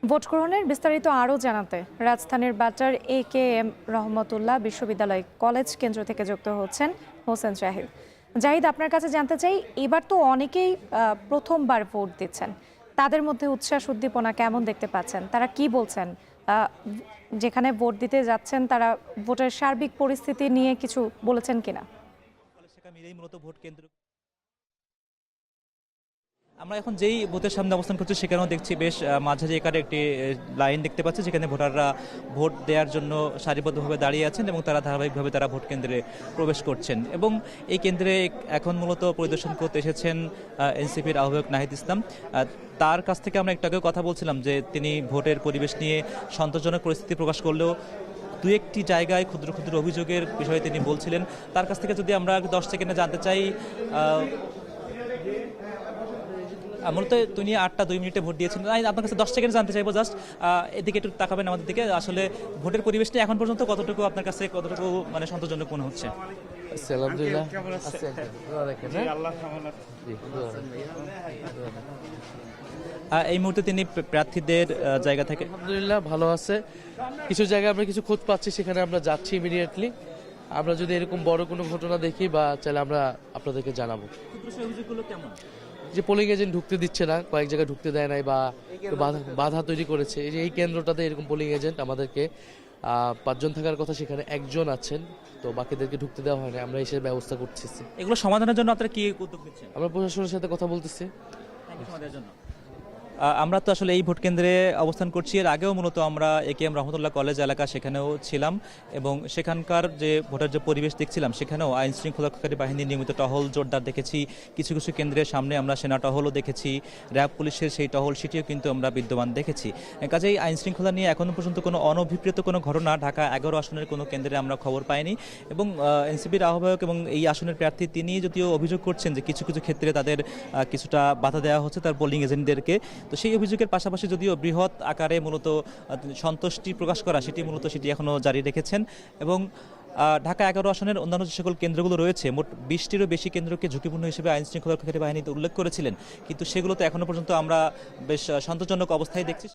Vote গ্রহণের বিস্তারিত আরও জানাতে রাজধানীর বাটার এ.কে.এম. রহমতুল্লাহ বিশ্ববিদ্যালয় কলেজ কেন্দ্র থেকে যুক্ত হচ্ছেন হোসেন জাহিদ। জাহিদ, আপনার কাছে জানতে চাই, এবার তো অনেকেই প্রথমবার ভোট দিচ্ছেন, তাদের মধ্যে উচ্ছ্বাস উদ্দীপনা কেমন দেখতে পাচ্ছেন? তারা কি বলছেন? যেখানে ভোট দিতে যাচ্ছেন তারা ভোটের সার্বিক পরিস্থিতি নিয়ে কিছু বলেছেন কিনা? মূলত ভোট কেন্দ্র আমরা এখন যেই বুথের সামনে অবস্থান করছি সেখানেও দেখছি বেশ মাঝারি আকারে একটি লাইন দেখতে পাচ্ছি, যেখানে ভোটাররা ভোট দেওয়ার জন্য সারিবদ্ধভাবে দাঁড়িয়ে আছেন এবং তারা ধারাবাহিকভাবে তারা ভোট কেন্দ্রে প্রবেশ করছেন। এবং এই কেন্দ্রে এখন মূলত পরিদর্শন করতে এসেছেন এনসিপির আহ্বায়ক নাহিদ ইসলাম। তার কাছ থেকে আমরা একটু আগেও কথা বলছিলাম যে তিনি ভোটের পরিবেশ নিয়ে সন্তোষজনক পরিস্থিতি প্রকাশ করলেও দু একটি জায়গায় ক্ষুদ্র ক্ষুদ্র অভিযোগের বিষয়ে তিনি বলছিলেন। তার কাছ থেকে যদি আমরা 10 সেকেন্ডে জানতে চাই, মূলত তিনি 8টা 2 মিনিটে ভোট দিয়েছেন। আপনার কাছে 10 সেকেন্ড জানতে চাইবো, জাস্ট এদিকে একটু তাকাবেন আমাদের দিকে। আসলে ভোটের পরিবেশটা এখন পর্যন্ত কতটুকু আপনার কাছে মানে সন্তোষজনক মনে হচ্ছে? এই মুহূর্তে তিনি প্রার্থীদের জায়গা থেকে আলহামদুলিল্লাহ ভালো আছে। কিছু জায়গায় আমরা কিছু খোঁজ পাচ্ছি, সেখানে আমরা যাচ্ছি ইমিডিয়েটলি। আমরা যদি এরকম বড় কোনো ঘটনা দেখি বা চাইলে আমরা আপনাদেরকে জানাবো। যে পোলিং এজেন্ট ঢুকতে দিচ্ছে না, কয়েক জায়গায় ঢুকতে দেয় নাই বা বাধা তৈরি করেছে। এই যে এই কেন্দ্রটাতে এরকম পোলিং এজেন্ট আমাদেরকে 5 জন থাকার কথা, সেখানে 1 জন আছেন, তো বাকিদেরকে ঢুকতে দেওয়া হয় না। আমরা এসে ব্যবস্থা করতেছি। এগুলো সমাধানের জন্য আপনারা কি উদ্যোগ নিচ্ছেন? আমরা প্রশাসনের সাথে কথা বলতেছি। আমরা তো আসলে এই ভোট কেন্দ্রে অবস্থান করছি। এর আগেও মূলত আমরা এ.কে.এম. রহমতুল্লাহ কলেজ এলাকা সেখানেও ছিলাম এবং সেখানকার যে ভোটের যে পরিবেশ দেখছিলাম, সেখানেও আইন শৃঙ্খলাকারী বাহিনীর নিয়মিত টহল জোরদার দেখেছি। কিছু কিছু কেন্দ্রের সামনে আমরা সেনা টহলও দেখেছি, র্যাব পুলিশের সেই টহল সেটিও কিন্তু আমরা বিদ্যমান দেখেছি। কাজেই আইন শৃঙ্খলা নিয়ে এখনও পর্যন্ত কোনো অনভিপ্রেত কোনো ঘটনা ঢাকা 11 আসনের কোনো কেন্দ্রে আমরা খবর পাইনি। এবং এনসিপির আহ্বায়ক এবং এই আসনের প্রার্থী তিনি যদিও অভিযোগ করছেন যে কিছু কিছু ক্ষেত্রে তাদের কিছুটা বাধা দেওয়া হচ্ছে তার পোলিং এজেন্টদেরকে। তো সেই অভিযোগের পাশাপাশি যদিও বৃহৎ আকারে মূলত সন্তুষ্টি প্রকাশ করা সেটি এখনও জারি রেখেছেন। এবং ঢাকা 11 আসনের অন্যান্য যে সকল কেন্দ্রগুলো রয়েছে, মোট 20টিরও বেশি কেন্দ্রকে ঝুঁকিপূর্ণ হিসেবে আইন শৃঙ্খলা রক্ষাকারী বাহিনীতে উল্লেখ করেছিলেন, কিন্তু সেগুলোতে এখনও পর্যন্ত আমরা বেশ সন্তোষজনক অবস্থায় দেখছি।